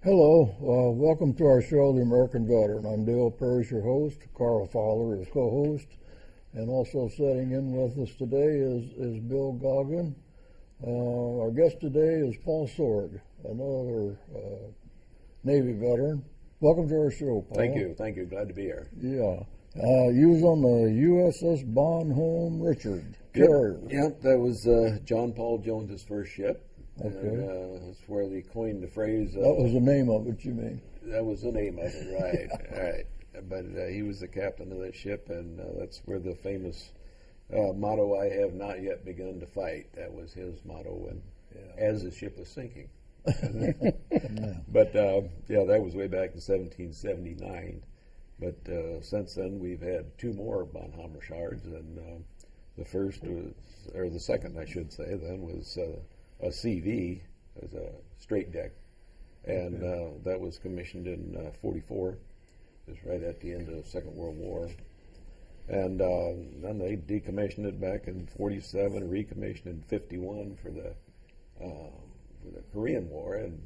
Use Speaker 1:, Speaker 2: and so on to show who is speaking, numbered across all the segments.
Speaker 1: Hello, welcome to our show, The American Veteran. I'm Dale Parrish, your host. Carl Fowler is co-host, and also sitting in with us today is Bill Goggin. Our guest today is Paul Sorg, another Navy veteran. Welcome to our show, Paul.
Speaker 2: Thank you. Glad to be here.
Speaker 1: Yeah. You was on the USS Bonhomme Richard carrier.
Speaker 2: Yep, that was John Paul Jones's first ship.
Speaker 1: Okay.
Speaker 2: And that's where they coined the phrase.
Speaker 1: That was the name of it, you mean?
Speaker 2: That was the name of it, right? Right. But he was the captain of that ship, and that's where the famous motto, "I have not yet begun to fight." That was his motto, and as the ship was sinking. But that was way back in 1779. But since then, we've had two more Bonhomme Richards, and the first was, or the second, I should say, then was a CV, as a straight deck, and that was commissioned in 44. It was right at the end of the Second World War. And then they decommissioned it back in 47, recommissioned in 51 for the Korean War, and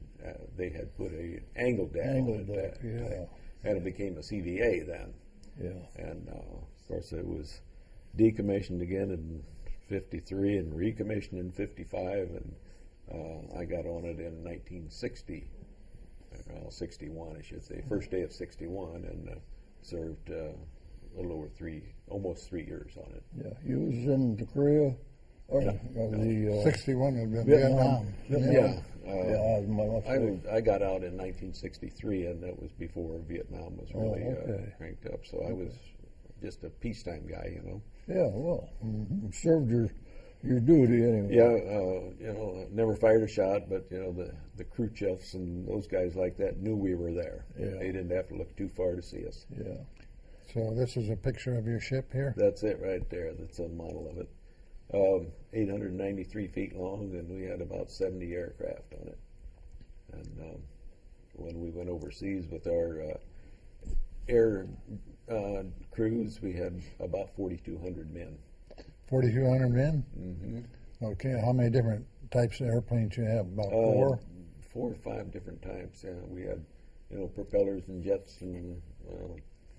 Speaker 2: they had put a angle deck on it, and it became a CVA then. Yeah. And of course it was decommissioned again in 53 and recommissioned in 55, and I got on it in 1960, 61 I should say, first day of 61, and served a little over almost 3 years on it.
Speaker 1: Yeah, you was in Korea, or the
Speaker 3: 61 had been
Speaker 1: Vietnam.
Speaker 2: I got out in 1963, and that was before Vietnam was really cranked up. So I was just a peacetime guy, you know.
Speaker 1: Yeah, well, served your duty anyway.
Speaker 2: Yeah, never fired a shot, but the crew chiefs and those guys like that knew we were there. Yeah. They didn't have to look too far to see us.
Speaker 1: Yeah.
Speaker 3: So this is a picture of your ship here?
Speaker 2: That's it right there. That's a model of it. 893 feet long, and we had about 70 aircraft on it. And when we went overseas with our air crews, we had about 4,200 men.
Speaker 3: 4,200 men?
Speaker 2: Mm-hmm.
Speaker 3: Okay, how many different types of airplanes you have? About four?
Speaker 2: 4 or 5 different types. We had, propellers and jets, and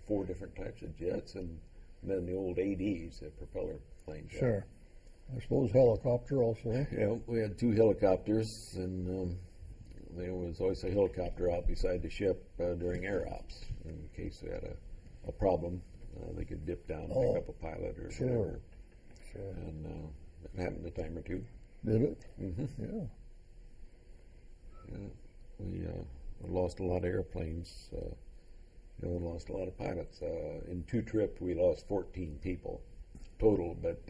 Speaker 2: 4 different types of jets, and then the old ADs, the propeller planes.
Speaker 3: Sure.
Speaker 1: I suppose helicopter also.
Speaker 2: Yeah, we had 2 helicopters, and there was always a helicopter out beside the ship during air ops in case we had a problem. They could dip down and pick up a pilot or whatever.
Speaker 1: Sure.
Speaker 2: And it happened a time or two.
Speaker 1: Did it?
Speaker 2: Mm-hmm.
Speaker 1: Yeah.
Speaker 2: We lost a lot of airplanes. Lost a lot of pilots. In 2 trips, we lost 14 people total, but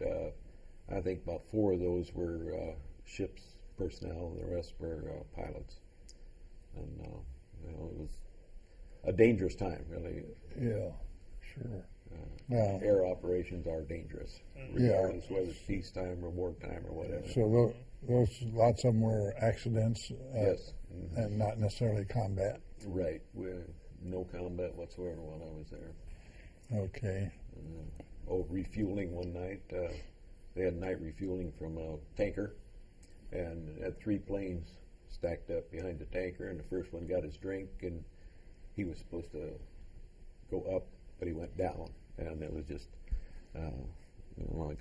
Speaker 2: I think about 4 of those were ship's personnel, and the rest were pilots. And it was a dangerous time, really.
Speaker 1: Yeah, sure.
Speaker 2: Air operations are dangerous, regardless whether it's peacetime or wartime or whatever.
Speaker 3: So those lots of them were accidents,
Speaker 2: yes,
Speaker 3: and not necessarily combat.
Speaker 2: Right. No combat whatsoever while I was there.
Speaker 3: Okay.
Speaker 2: Refueling one night. They had night refueling from a tanker, and had 3 planes stacked up behind the tanker, and the first one got his drink, and he was supposed to go up, but he went down, and it was just like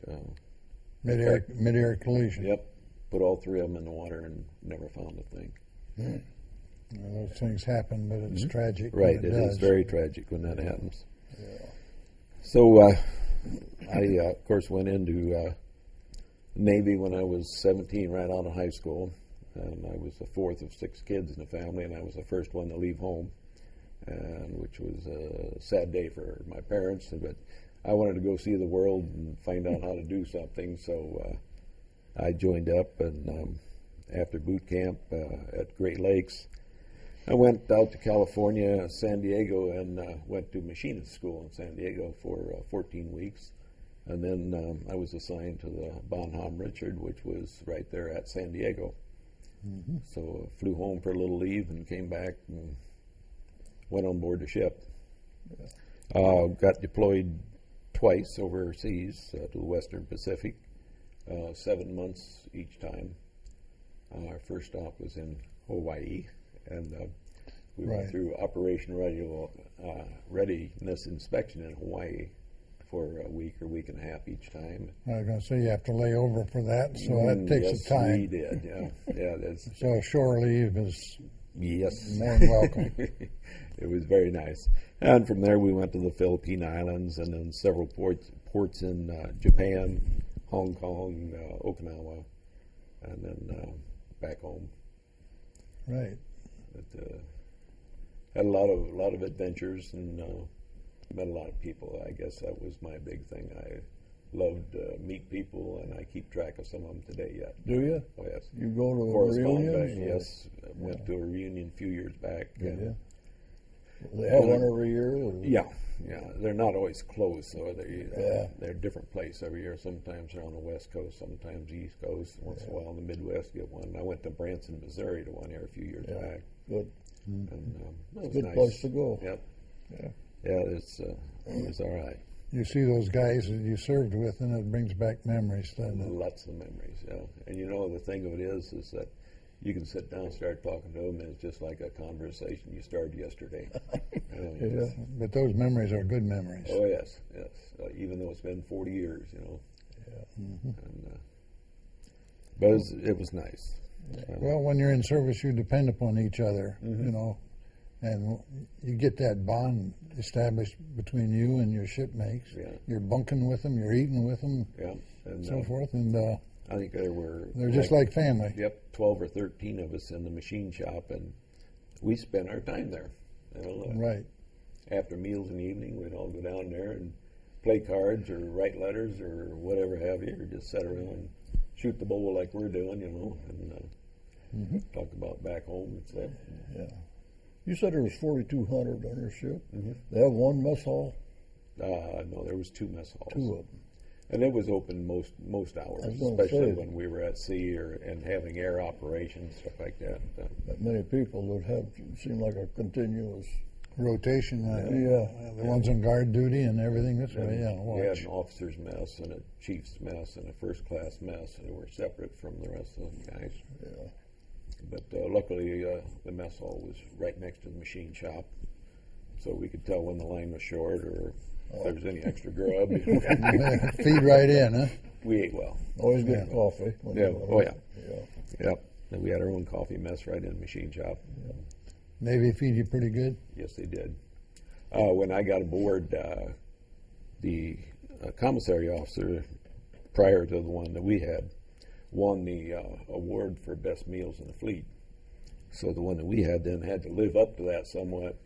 Speaker 3: mid-air collision.
Speaker 2: Yep. Put all 3 of them in the water and never found a thing.
Speaker 3: Well, those things happen, but it's tragic.
Speaker 2: Right,
Speaker 3: it
Speaker 2: is very tragic when that happens.
Speaker 1: Yeah.
Speaker 2: So I, of course, went into Navy when I was 17, right out of high school, and I was the 4th of 6 kids in the family, and I was the first one to leave home, and which was a sad day for my parents, but I wanted to go see the world and find out how to do something, so I joined up, and after boot camp at Great Lakes, I went out to California, San Diego, and went to machinist school in San Diego for 14 weeks. And then I was assigned to the Bonhomme Richard, which was right there at San Diego. Mm-hmm. So I flew home for a little leave and came back and went on board the ship. Yeah. Got deployed twice overseas to the Western Pacific, 7 months each time. Our first stop was in Hawaii, and We
Speaker 3: Right.
Speaker 2: went through Operation Readiness Inspection in Hawaii for a week or week and a half each time.
Speaker 3: I was going to say you have to lay over for that, so that takes
Speaker 2: Yes,
Speaker 3: some time.
Speaker 2: we did, yeah. Yeah, that's,
Speaker 3: So shore leave is
Speaker 2: yes.
Speaker 3: more than welcome.
Speaker 2: It was very nice. And from there we went to the Philippine Islands and then several ports in Japan, Hong Kong, Okinawa, and then back home.
Speaker 3: Right.
Speaker 2: But, had a lot of adventures and met a lot of people. I guess that was my big thing. I loved meet people, and I keep track of some of them today yet.
Speaker 1: Do you?
Speaker 2: Oh yes.
Speaker 1: You go to
Speaker 2: Correspond
Speaker 1: reunions?
Speaker 2: back,
Speaker 1: or-
Speaker 2: yes. Went to a reunion a few years back.
Speaker 1: Yeah. They have one every year? Or?
Speaker 2: Yeah, yeah. They're not always close, so
Speaker 1: Yeah.
Speaker 2: they're a different place every year. Sometimes they're on the West Coast, sometimes East Coast. Once in a while, in the Midwest, get one. I went to Branson, Missouri, to one here a few years
Speaker 1: Yeah.
Speaker 2: back,
Speaker 1: Good.
Speaker 2: and that was
Speaker 1: Good
Speaker 2: nice.
Speaker 1: place to go.
Speaker 2: Yep.
Speaker 1: Yeah.
Speaker 2: Yeah, it's all right.
Speaker 3: You see those guys that you served with, and it brings back memories, doesn't it?
Speaker 2: Lots of memories, yeah. And you know, the thing of it is that you can sit down and start talking to them, and it's just like a conversation you started yesterday.
Speaker 1: Yeah.
Speaker 3: But those memories are good memories.
Speaker 2: Oh yes, yes. Even though it's been 40 years, you know.
Speaker 1: Yeah.
Speaker 2: And, but it was nice.
Speaker 3: Well, when you're in service, you depend upon each other, you know, and you get that bond established between you and your shipmates.
Speaker 2: Yeah.
Speaker 3: You're bunking with them, you're eating with them,
Speaker 2: Yeah, and
Speaker 3: so forth, and
Speaker 2: I think there were
Speaker 3: they're just like family.
Speaker 2: Yep, 12 or 13 of us in the machine shop, and we spent our time there. You know,
Speaker 3: Right.
Speaker 2: after meals in the evening, we'd all go down there and play cards or write letters or whatever have you, or just sit around and shoot the bull like we're doing, you know, and talk about back home and stuff.
Speaker 1: Yeah. You said there was 4,200 on your ship.
Speaker 2: Mm-hmm.
Speaker 1: They have one mess hall?
Speaker 2: No, there was 2 mess halls.
Speaker 1: 2 of them.
Speaker 2: And it was open most hours,
Speaker 1: I was gonna
Speaker 2: especially
Speaker 1: say.
Speaker 2: when we were at sea and having air operations, stuff like that.
Speaker 1: That many people would have seemed like a continuous.
Speaker 3: Rotation,
Speaker 1: Yeah.
Speaker 3: the ones on guard duty and everything this way, yeah,
Speaker 2: We had
Speaker 3: watch.
Speaker 2: an officer's mess and a chief's mess and a first class mess, and they were separate from the rest of the guys.
Speaker 1: Yeah.
Speaker 2: But luckily, the mess hall was right next to the machine shop, so we could tell when the line was short or if there was any extra grub.
Speaker 3: Feed right in, huh?
Speaker 2: We ate well.
Speaker 1: Always get coffee. when
Speaker 2: Yeah.
Speaker 1: you go
Speaker 2: Oh
Speaker 1: in.
Speaker 2: yeah.
Speaker 1: Yeah.
Speaker 2: Yep. And we had our own coffee mess right in the machine shop.
Speaker 3: Navy feed you pretty good.
Speaker 2: Yes, they did. When I got aboard, the commissary officer, prior to the one that we had, won the award for best meals in the fleet. So the one that we had then had to live up to that somewhat,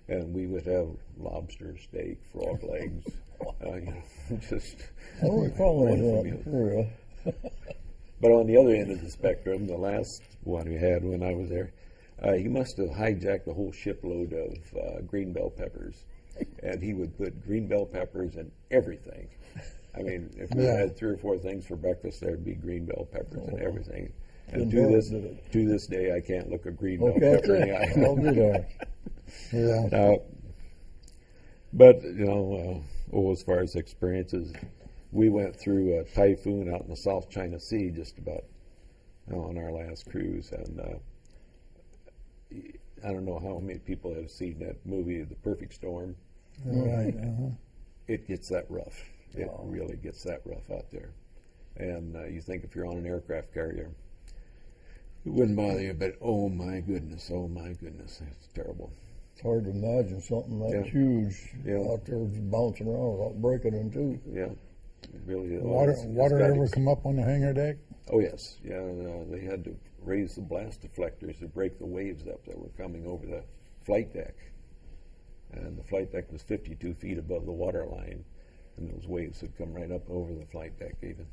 Speaker 2: and we would have lobster, steak, frog legs, you know, just.
Speaker 1: I don't recall any
Speaker 2: wonderful
Speaker 1: of
Speaker 2: meals.
Speaker 1: that. Really.
Speaker 2: But on the other end of the spectrum, the last one we had when I was there, he must have hijacked a whole shipload of green bell peppers, and he would put green bell peppers in everything. I mean, if we had 3 or 4 things for breakfast, there'd be green bell peppers in everything. And
Speaker 1: Didn't hurt, did it?
Speaker 2: to this day, I can't look a green bell
Speaker 1: Okay.
Speaker 2: pepper in the eye.
Speaker 1: I'll be there.
Speaker 3: Yeah.
Speaker 2: But, you know, as far as experiences, we went through a typhoon out in the South China Sea just about on our last cruise. And I don't know how many people have seen that movie, The Perfect Storm.
Speaker 3: Right.
Speaker 2: It gets that rough. It really gets that rough out there. And you think if you're on an aircraft carrier, it wouldn't bother you, but oh my goodness, it's terrible.
Speaker 1: It's hard to imagine something that
Speaker 2: Yeah.
Speaker 1: huge
Speaker 2: Yeah.
Speaker 1: out there just bouncing around without breaking in two.
Speaker 2: Yeah, it really is.
Speaker 3: Water
Speaker 2: It's got
Speaker 3: ever
Speaker 2: ex-
Speaker 3: come up on the hangar deck?
Speaker 2: Oh yes, yeah. They had to raise the blast deflectors to break the waves up that were coming over the flight deck, and the flight deck was 52 feet above the water line, and those waves would come right up over the flight deck even.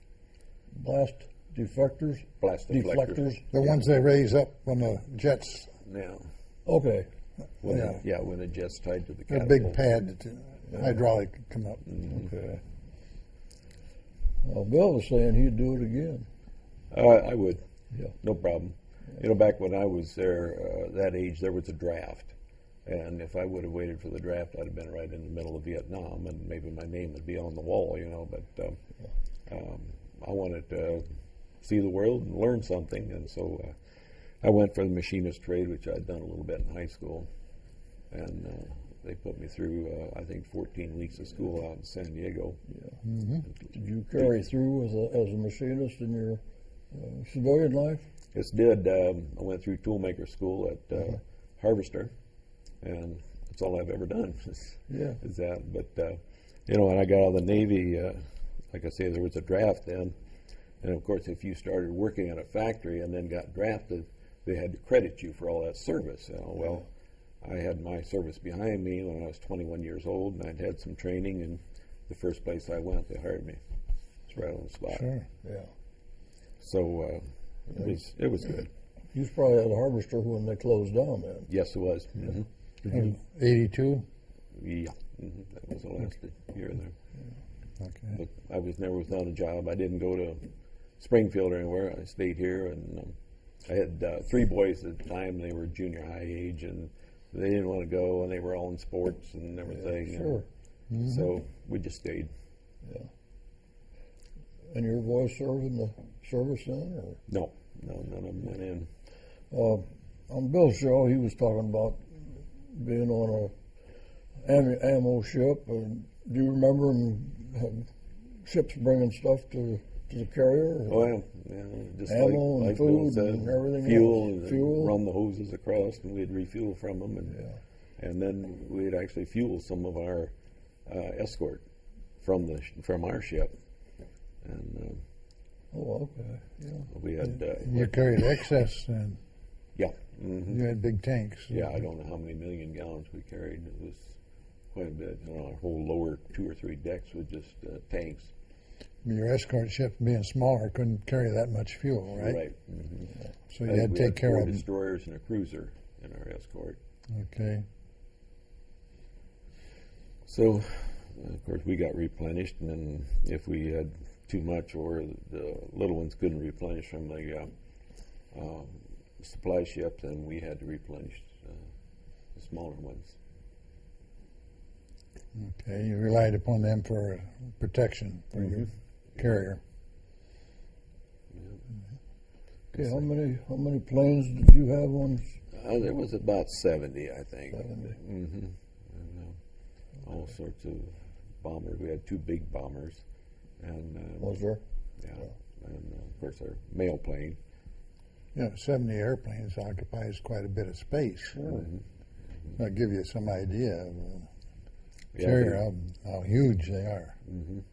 Speaker 1: Blast deflectors?
Speaker 2: Blast deflectors.
Speaker 3: The ones they raise up when the jets,
Speaker 2: Yeah.
Speaker 1: Okay.
Speaker 2: When the jet's tied to the
Speaker 3: the
Speaker 2: catapult.
Speaker 3: big pad, hydraulic come up.
Speaker 1: Okay. Well, Bill was saying he'd do it again.
Speaker 2: I would.
Speaker 1: Yeah.
Speaker 2: No problem. You know, back when I was there, that age, there was a draft. And if I would have waited for the draft, I'd have been right in the middle of Vietnam, and maybe my name would be on the wall, you know. But I wanted to see the world and learn something, and so I went for the machinist trade, which I'd done a little bit in high school. and they put me through, I think, 14 weeks of school out in San Diego.
Speaker 1: Yeah. Did you carry through as a machinist in your civilian life?
Speaker 2: Yes, did. I went through toolmaker school at Harvester, and that's all I've ever done. Is that. But when I got out of the Navy, like I say, there was a draft then, and of course, if you started working at a factory and then got drafted, they had to credit you for all that service. Well, I had my service behind me when I was 21 years old, and I'd had some training, and the first place I went, they hired me. It's right on the spot.
Speaker 3: Sure.
Speaker 1: Yeah.
Speaker 2: So it was good.
Speaker 1: You was probably at a Harvester when they closed down then.
Speaker 2: Yes, it was. Mm-hmm.
Speaker 3: 82?
Speaker 2: Yeah, that was the last year there.
Speaker 3: Okay.
Speaker 2: But I was never without a job. I didn't go to Springfield or anywhere. I stayed here, and I had 3 boys at the time. They were junior high age, and they didn't want to go, and they were all in sports and everything.
Speaker 1: Yeah, sure.
Speaker 2: So we just stayed.
Speaker 1: Yeah. And your boys served in the service then? Or?
Speaker 2: No, none of them went in.
Speaker 1: On Bill's show, he was talking about being on a ammo ship. And do you remember ships bringing stuff to the carrier?
Speaker 2: Oh, yeah, just
Speaker 1: ammo
Speaker 2: like
Speaker 1: and
Speaker 2: Bill
Speaker 1: food
Speaker 2: said,
Speaker 1: and everything
Speaker 2: fuel,
Speaker 1: else.
Speaker 2: and run the hoses across, and we'd refuel from them, and then we'd actually fuel some of our escort from our ship. And
Speaker 1: oh, okay. Yeah.
Speaker 2: we had
Speaker 3: You carried excess, and
Speaker 2: yeah. Mm-hmm.
Speaker 3: you had big tanks.
Speaker 2: Yeah, I don't know how many million gallons we carried. It was quite a bit. Our whole lower 2 or 3 decks was just tanks.
Speaker 3: Your escort ship, being smaller, couldn't carry that much fuel, right?
Speaker 2: Right. Mm-hmm.
Speaker 3: So you had to take care
Speaker 2: 4
Speaker 3: of them.
Speaker 2: destroyers and a cruiser in our escort.
Speaker 3: Okay.
Speaker 2: So, of course, we got replenished, and then if we had too much or the little ones couldn't replenish from the supply ship, then we had to replenish the smaller ones.
Speaker 3: Okay, you relied upon them for protection for your carrier.
Speaker 1: Okay, how many planes did you have on?
Speaker 2: There was about 70, I think.
Speaker 1: 70.
Speaker 2: And, all sorts of bombers. We had 2 big bombers, and
Speaker 1: Was there?
Speaker 2: yeah, and of course our mail plane.
Speaker 3: 70 airplanes occupies quite a bit of space.
Speaker 1: Sure.
Speaker 3: That'll give you some idea of
Speaker 2: Yeah,
Speaker 3: carrier, how huge they are.
Speaker 2: And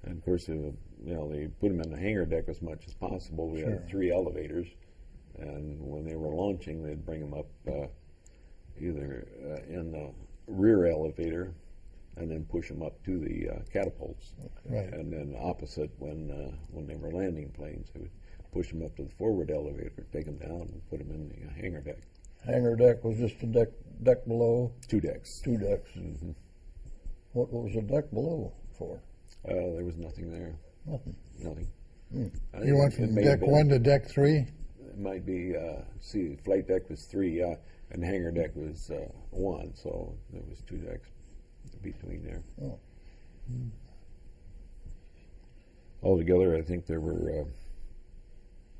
Speaker 2: of course, they put them in the hangar deck as much as possible. We
Speaker 3: Sure.
Speaker 2: had 3 elevators, and when they were launching, they'd bring them up either in the rear elevator and then push them up to the catapults.
Speaker 3: Right.
Speaker 2: And then opposite, when they were landing planes, they would push them up to the forward elevator, take them down, and put them in the hangar deck.
Speaker 1: Hangar deck was just the deck below.
Speaker 2: 2 decks.
Speaker 1: 2 decks. What was the deck below for?
Speaker 2: There was nothing there.
Speaker 1: Nothing.
Speaker 2: I think
Speaker 3: You went
Speaker 2: it
Speaker 3: from
Speaker 2: may have
Speaker 3: deck
Speaker 2: been-
Speaker 3: 1 to deck 3?
Speaker 2: It might be, flight deck was 3, and hangar deck was 1, so there was 2 decks between there.
Speaker 1: Oh.
Speaker 2: Altogether, I think there were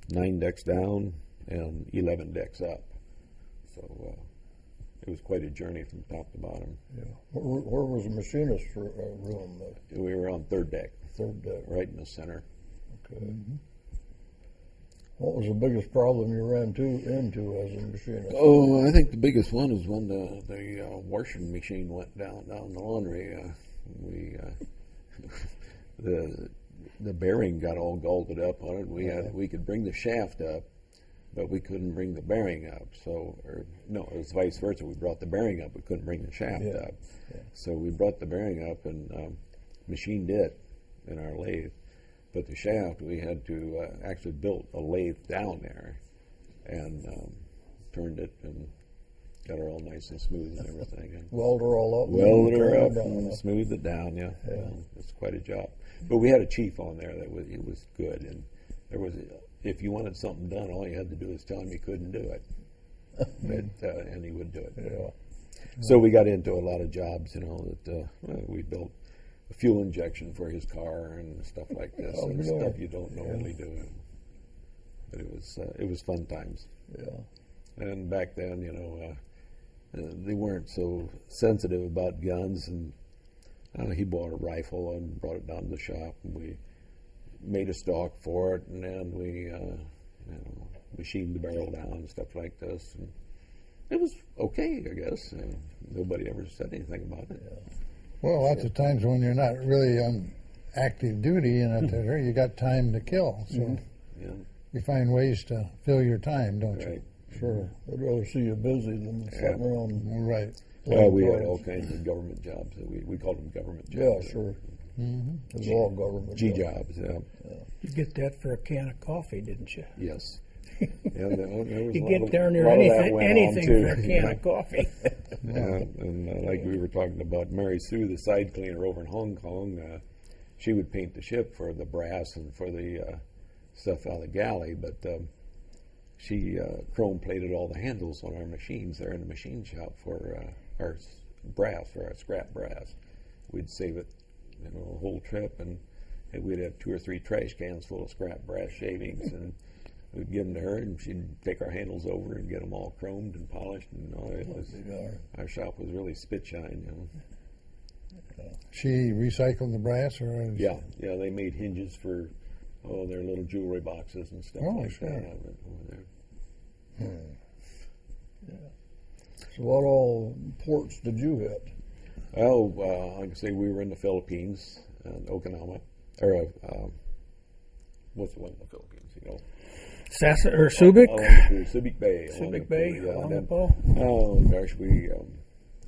Speaker 2: 9 decks down and 11 decks up. So it was quite a journey from top to bottom.
Speaker 1: Yeah. Where was the machinist room?
Speaker 2: We were on 3rd deck,
Speaker 1: 3rd deck.
Speaker 2: right in the center.
Speaker 1: Okay. What was the biggest problem you ran into as a machinist?
Speaker 2: Oh, I think the biggest one is when the washing machine went down the laundry. The bearing got all galled up on it. We could bring the shaft up, but we couldn't bring the bearing up. It was vice versa. We brought the bearing up, we couldn't bring the shaft up.
Speaker 1: Yeah.
Speaker 2: So we brought the bearing up and machined it in our lathe. But the shaft, we had to actually build a lathe down there and turned it and got her all nice and smooth and everything. And
Speaker 1: Weld her all up.
Speaker 2: welded her
Speaker 1: turned
Speaker 2: up
Speaker 1: down.
Speaker 2: and smoothed it down. Yeah,
Speaker 1: Yeah.
Speaker 2: It's quite a job. But we had a chief on there that was good, and there was if you wanted something done, all you had to do was tell him you couldn't do it, and he would do it.
Speaker 1: Yeah.
Speaker 2: So we got into a lot of jobs, that we built a fuel injection for his car and stuff like this,
Speaker 1: Oh,
Speaker 2: and
Speaker 1: really?
Speaker 2: stuff you don't normally do. But it was fun times.
Speaker 1: Yeah.
Speaker 2: And back then, they weren't so sensitive about guns, and he bought a rifle and brought it down to the shop, and we made a stock for it, and then we machined the barrel down and stuff like this. And it was okay, I guess. Nobody ever said anything about it.
Speaker 1: Yeah.
Speaker 3: Well, lots of times when you're not really on active duty and you got time to kill, so
Speaker 2: Yeah.
Speaker 3: you find ways to fill your time, don't
Speaker 2: Right.
Speaker 1: Sure. I'd rather see you busy than sitting around.
Speaker 3: you? Right.
Speaker 2: Well, we had
Speaker 1: playing
Speaker 2: all
Speaker 1: cards.
Speaker 2: kinds of government jobs. We called them government
Speaker 1: Yeah,
Speaker 2: jobs.
Speaker 1: sure.
Speaker 3: Mm-hmm.
Speaker 1: It's all government.
Speaker 2: G jobs, yeah.
Speaker 4: You get that for a can of coffee, didn't you?
Speaker 2: Yes. Yeah, there was
Speaker 4: You
Speaker 2: a lot
Speaker 4: get
Speaker 2: of-
Speaker 4: darn near
Speaker 2: lot of that
Speaker 4: anything,
Speaker 2: went on,
Speaker 4: anything
Speaker 2: too.
Speaker 4: for a can of coffee.
Speaker 2: And like we were talking about, Mary Sue, the side cleaner over in Hong Kong, she would paint the ship for the brass and for the stuff out of the galley, but she chrome plated all the handles on our machines there in the machine shop for our brass, or our scrap brass. We'd save it, the whole trip, and we'd have 2 or 3 trash cans full of scrap brass shavings, and we'd give them to her, and she'd take our handles over and get them all chromed and polished, and it was, our shop was really spit shine.
Speaker 3: She recycled the brass, or
Speaker 2: Yeah, they made hinges for their little jewelry boxes and stuff like
Speaker 3: sure.
Speaker 2: that over there.
Speaker 1: So what all ports did you hit?
Speaker 2: Well, like I say, we were in the Philippines, Okinawa, or what's the one in the Philippines?
Speaker 4: Subic?
Speaker 2: Subic Bay.
Speaker 4: Subic Bay,
Speaker 2: Olongapo. Oh gosh, we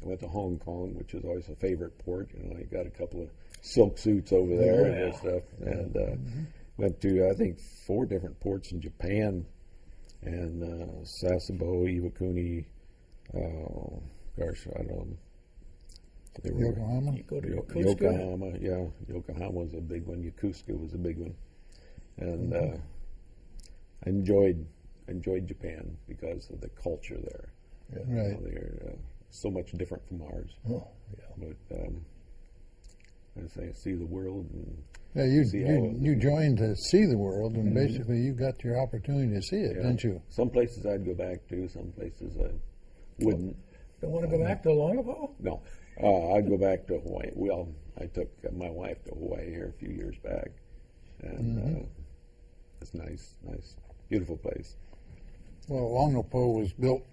Speaker 2: went to Hong Kong, which is always a favorite port. I got a couple of silk suits over there and stuff, and went to I think 4 different ports in Japan, and Sasebo, Iwakuni. Gosh, I don't know. They were-
Speaker 3: Yokohama?
Speaker 4: You go to Yokosuka?
Speaker 2: Yokohama, yeah. Yokohama was a big one. Yokosuka was a big one. And I enjoyed Japan because of the culture there.
Speaker 3: Right.
Speaker 2: They're so much different from ours.
Speaker 1: Oh, yeah.
Speaker 2: But I say, see the world. And
Speaker 3: Yeah,
Speaker 2: see how
Speaker 3: you joined to see the world, and basically you got your opportunity to see it, didn't you?
Speaker 2: Some places I'd go back to, some places I wouldn't.
Speaker 4: Don't want to go back to Olongapo?
Speaker 2: No. I'd go back to Hawaii. Well, I took my wife to Hawaii here a few years back, and it's nice, beautiful place.
Speaker 3: Well, Olongapo was built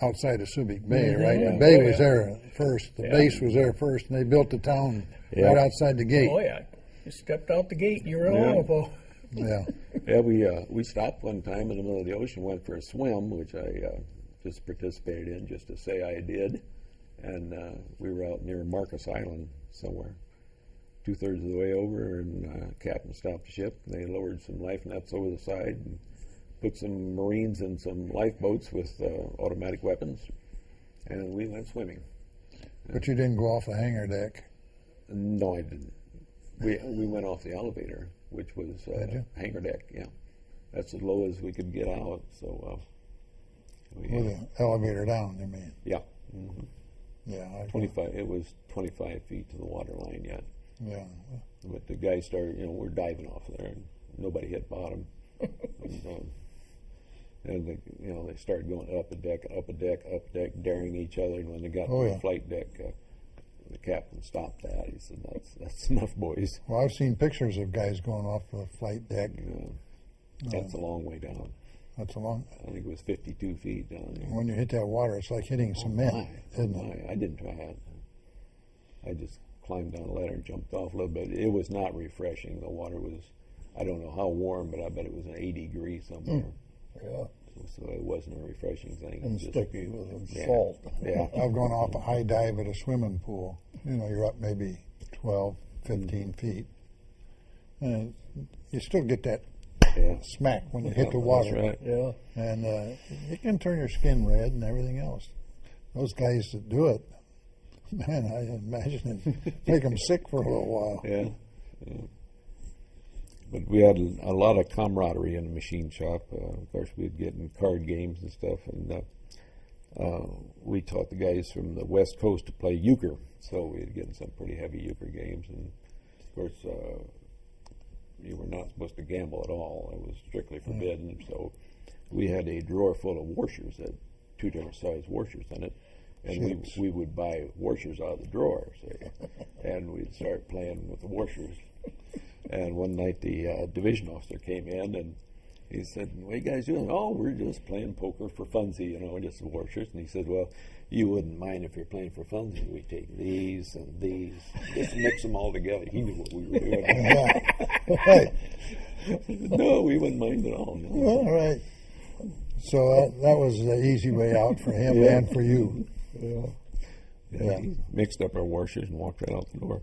Speaker 3: outside of Subic Bay, right?
Speaker 2: Yeah.
Speaker 3: The bay
Speaker 4: Oh,
Speaker 3: was
Speaker 4: yeah.
Speaker 3: there first. The base was there first, and they built the town
Speaker 2: Yeah.
Speaker 3: right outside the gate.
Speaker 4: Oh, yeah. You stepped out the gate, you were in
Speaker 2: Yeah.
Speaker 4: Olongapo.
Speaker 3: Yeah.
Speaker 2: Yeah, we stopped one time in the middle of the ocean, went for a swim, which I just participated in just to say I did, and we were out near Marcus Island somewhere, 2/3 of the way over, and captain stopped the ship. And they lowered some life nets over the side and put some Marines in some lifeboats with automatic weapons, and we went swimming.
Speaker 3: But you didn't go off the hangar deck.
Speaker 2: No, I didn't. We went off the elevator, which was
Speaker 3: Did you?
Speaker 2: hangar deck. Yeah, that's as low as we could get out. So
Speaker 3: With the elevator down, you mean?
Speaker 2: yeah,
Speaker 3: Yeah.
Speaker 2: 25. It was 25 feet to the water line yet.
Speaker 3: Yeah.
Speaker 2: But the guy started. We're diving off there, and nobody hit bottom. And they started going up a deck, daring each other. And when they got to the flight deck, the captain stopped that. He said, "That's enough, boys.
Speaker 3: Well, I've seen pictures of guys going off the flight deck.
Speaker 2: That's a long way down.
Speaker 3: That's a long.
Speaker 2: I think it was 52 feet down there."
Speaker 3: When you hit that water, it's like hitting cement, isn't it?
Speaker 2: I didn't try it. I just climbed down a ladder and jumped off a little bit. It was not refreshing. The water was, I don't know how warm, but I bet it was an 80 degrees somewhere.
Speaker 1: Yeah.
Speaker 2: So it wasn't a refreshing thing.
Speaker 1: And
Speaker 2: Just-
Speaker 1: sticky with the
Speaker 2: yeah.
Speaker 1: salt.
Speaker 2: Yeah.
Speaker 3: I've gone off a high dive at a swimming pool. You're up maybe 12, 15 feet. And you still get that
Speaker 2: Yeah.
Speaker 3: smack when you hit the
Speaker 2: That's
Speaker 3: water.
Speaker 2: right.
Speaker 1: Yeah.
Speaker 3: And it can turn your skin red and everything else. Those guys that do it, man, I imagine it make them sick for a little while.
Speaker 2: Yeah. But we had a lot of camaraderie in the machine shop. Of course, we'd get in card games and stuff, and we taught the guys from the West Coast to play euchre. So we'd get in some pretty heavy euchre games, and of course, you were not supposed to gamble at all. It was strictly forbidden. So we had a drawer full of washers, that 2 different size washers in it, And
Speaker 3: Ships.
Speaker 2: we would buy washers out of the drawer, see, and we'd start playing with the washers. And one night the division officer came in and he said, "What are you guys doing?" "Oh, we're just playing poker for funsie, just the washers." And he said, "Well, you wouldn't mind if you're playing for funsie. We take these and these, just mix them all together." He knew what we were doing.
Speaker 3: Right.
Speaker 2: No, we wouldn't mind at all. No.
Speaker 3: All right. So that was the easy way out for him
Speaker 2: Yeah.
Speaker 3: and for you.
Speaker 1: Yeah.
Speaker 3: Yeah.
Speaker 2: He mixed up our washers and walked right out the door.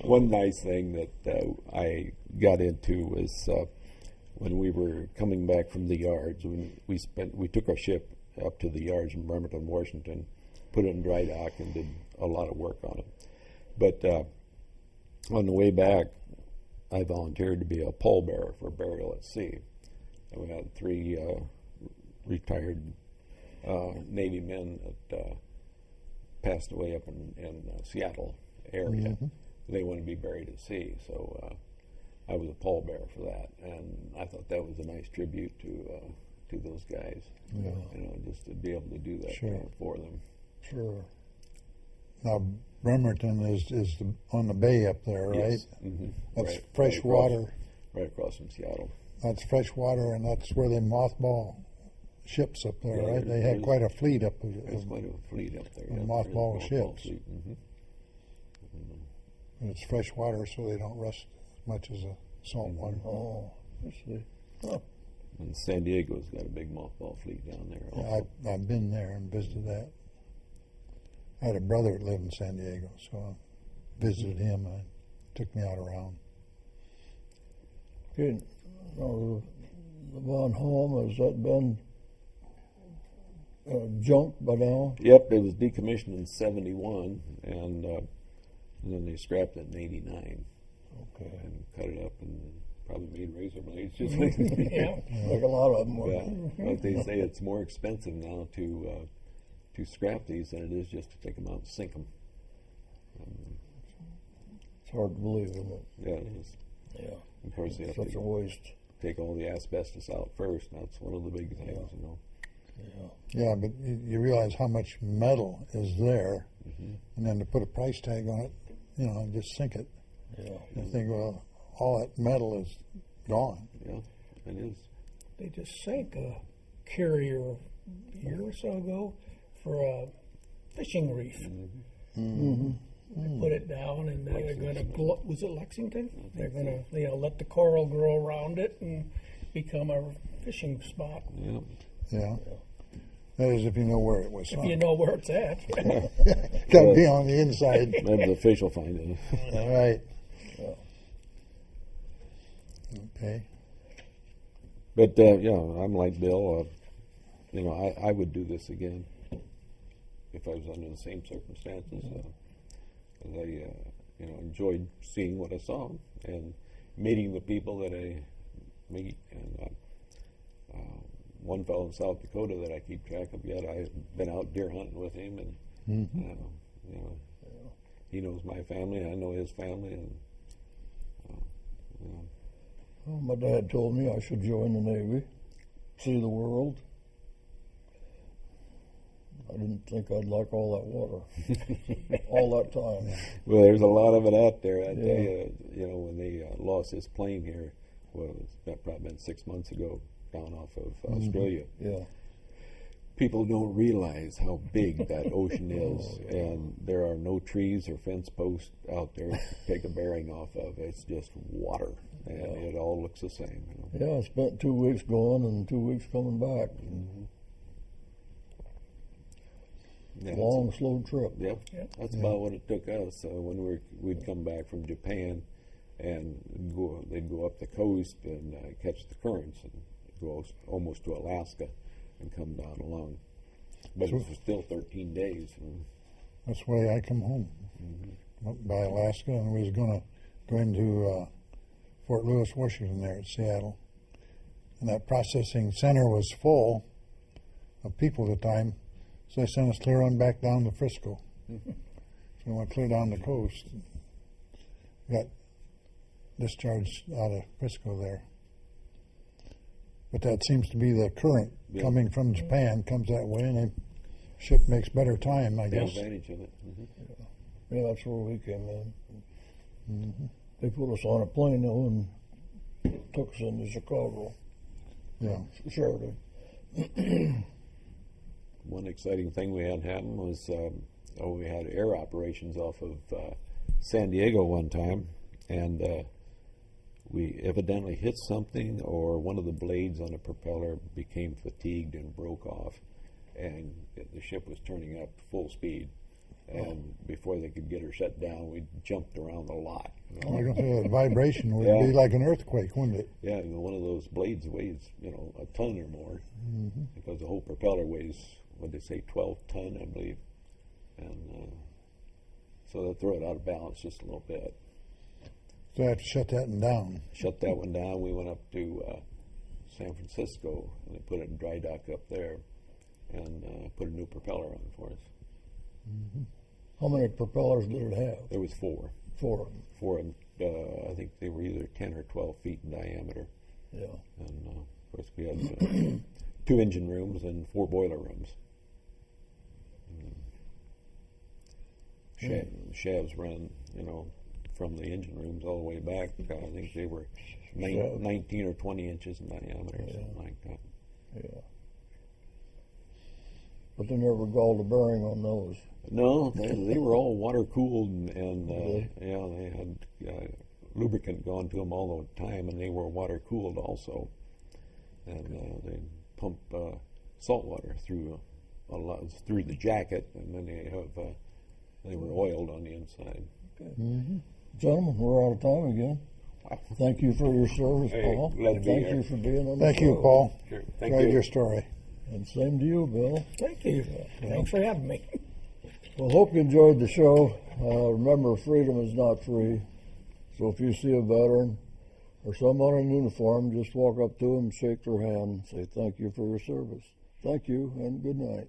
Speaker 2: One nice thing that I got into was when we were coming back from the yards. When we took our ship up to the yards in Bremerton, Washington, put it in dry dock, and did a lot of work on it. But on the way back, I volunteered to be a pallbearer for burial at sea. And we had 3 retired Navy men that passed away up in Seattle area.
Speaker 3: Mm-hmm.
Speaker 2: They wanted to be buried at sea, so I was a pallbearer for that, and I thought that was a nice tribute to those guys.
Speaker 1: Yeah.
Speaker 2: Just to be able to do that
Speaker 3: Sure.
Speaker 2: for them.
Speaker 1: Sure.
Speaker 3: Now, Bremerton is on the bay up there, right?
Speaker 2: Yes. Mm-hmm.
Speaker 3: That's fresh water.
Speaker 2: Right across from Seattle.
Speaker 3: That's fresh water, and that's where they mothball ships up there,
Speaker 2: Yeah,
Speaker 3: right? They
Speaker 2: there's-
Speaker 3: had quite a fleet up
Speaker 2: There's
Speaker 3: of
Speaker 2: quite a fleet up there.
Speaker 3: And
Speaker 2: yeah.
Speaker 3: mothball
Speaker 2: There's a
Speaker 3: ships.
Speaker 2: fleet. Mm-hmm.
Speaker 3: and it's fresh water, so they don't rust as much as a salt water.
Speaker 1: Oh, I see. Huh.
Speaker 2: And San Diego's got a big mothball fleet down there also.
Speaker 3: Yeah, I've been there and visited that. I had a brother that lived in San Diego, so I visited him and took me out around.
Speaker 1: Okay. Now, the Von Homme, has that been junked by now?
Speaker 2: Yep, it was decommissioned in '71, and then they scrapped it in '89
Speaker 1: Okay.
Speaker 2: and cut it up and probably made razor blades. Just
Speaker 4: Yeah.
Speaker 1: Like a lot of them.
Speaker 2: yeah. But they say it's more expensive now to scrap these than it is just to take them out and sink them.
Speaker 1: It's hard to believe, isn't it?
Speaker 2: Yeah, it is.
Speaker 1: Yeah.
Speaker 2: Of course, they have
Speaker 1: Such a
Speaker 2: to
Speaker 1: waste.
Speaker 2: take all the asbestos out first. That's one of the big things,
Speaker 1: Yeah.
Speaker 3: Yeah, but you realize how much metal is there,
Speaker 2: Mm-hmm.
Speaker 3: and then to put a price tag on it, and just sink it.
Speaker 1: Yeah.
Speaker 3: You think, well, all that metal is gone.
Speaker 2: Yeah, it is.
Speaker 4: They just sank a carrier a year or so ago for a fishing reef.
Speaker 1: Mm-hmm.
Speaker 4: They put it down, and they're going to. Was it Lexington? They're going to, let the coral grow around it and become a fishing spot.
Speaker 2: Yeah.
Speaker 3: Yeah. That is, if you know where it was
Speaker 4: If
Speaker 3: sunk.
Speaker 4: you know where it's at.
Speaker 3: Got to be on the inside.
Speaker 2: Maybe the fish will find it.
Speaker 3: All right. Okay.
Speaker 2: But I'm like Bill. I would do this again if I was under the same circumstances. As I enjoyed seeing what I saw and meeting the people that I meet. And one fellow in South Dakota that I keep track of yet. I've been out deer hunting with him, and he knows my family. I know his family, and
Speaker 1: Well, my dad told me I should join the Navy, see the world. I didn't think I'd like all that water, all that time.
Speaker 2: well, there's a lot of it out there. I tell
Speaker 1: Yeah.
Speaker 2: you, when they lost this plane here, it's probably been 6 months ago, down off of Australia.
Speaker 1: Yeah.
Speaker 2: People don't realize how big that ocean is, and there are no trees or fence posts out there to take a bearing off of. It's just water, and it all looks the same.
Speaker 1: Yeah, I spent 2 weeks going and 2 weeks coming back.
Speaker 2: Yeah,
Speaker 1: Long, slow trip.
Speaker 2: Yep, that's about what it took us. When we'd come back from Japan, and they'd go up the coast and catch the currents and go almost to Alaska and come down along. But it was still 13 days.
Speaker 3: That's the way I come home. Went by Alaska, and we was going to go into Fort Lewis, Washington there at Seattle. And that processing center was full of people at the time, so they sent us clear on back down to Frisco. So we went clear down the coast. Got discharged out of Frisco there. But that seems to be the current coming from Japan comes that way, and the ship makes better time, I
Speaker 2: Take
Speaker 3: guess.
Speaker 2: advantage of it.
Speaker 1: Yeah, that's where we came in. They put us on a plane though and took us into Chicago.
Speaker 3: Yeah.
Speaker 1: Sheridan.
Speaker 2: One exciting thing we had happen was we had air operations off of San Diego one time, and we evidently hit something, or one of the blades on the propeller became fatigued and broke off, and the ship was turning up full speed. And before they could get her shut down, we jumped around a lot.
Speaker 3: I was going to say that vibration would
Speaker 2: Yeah.
Speaker 3: be like an earthquake, wouldn't it?
Speaker 2: Yeah, one of those blades weighs, a ton or more, because the whole propeller weighs, what did they say, 12 ton, I believe. And so they throw it out of balance just a little bit.
Speaker 3: So I have to shut that one down.
Speaker 2: Shut that one down. We went up to San Francisco, and they put it in dry dock up there, and put a new propeller on for us.
Speaker 1: How many propellers did it have?
Speaker 2: There was four.
Speaker 1: Four of them.
Speaker 2: Four of them, I think they were either 10 or 12 feet in diameter.
Speaker 1: Yeah.
Speaker 2: And of course, we had 2 engine rooms and 4 boiler rooms. Shafts ran, from the engine rooms all the way back. I think they were 19 or 20 inches in diameter, something like that.
Speaker 1: Yeah. But they never galled a bearing on those.
Speaker 2: No, they were all water cooled, and they had lubricant going to them all the time, and they were water cooled also. And they pump salt water through the jacket, and then they were oiled on the inside.
Speaker 1: Okay. Gentlemen, we're out of time again. Thank you for your service, Paul.
Speaker 2: glad to be
Speaker 1: Thank
Speaker 2: here.
Speaker 1: you for being on the
Speaker 3: Thank
Speaker 1: show.
Speaker 3: you, Paul.
Speaker 2: Sure. Thank
Speaker 3: Enjoyed
Speaker 2: you.
Speaker 3: your story.
Speaker 1: And same to you, Bill.
Speaker 4: Thank you. Thanks for having me.
Speaker 1: Well, hope you enjoyed the show. Remember, freedom is not free. So if you see a veteran or someone in uniform, just walk up to them, shake their hand, say thank you for your service. Thank you, and good night.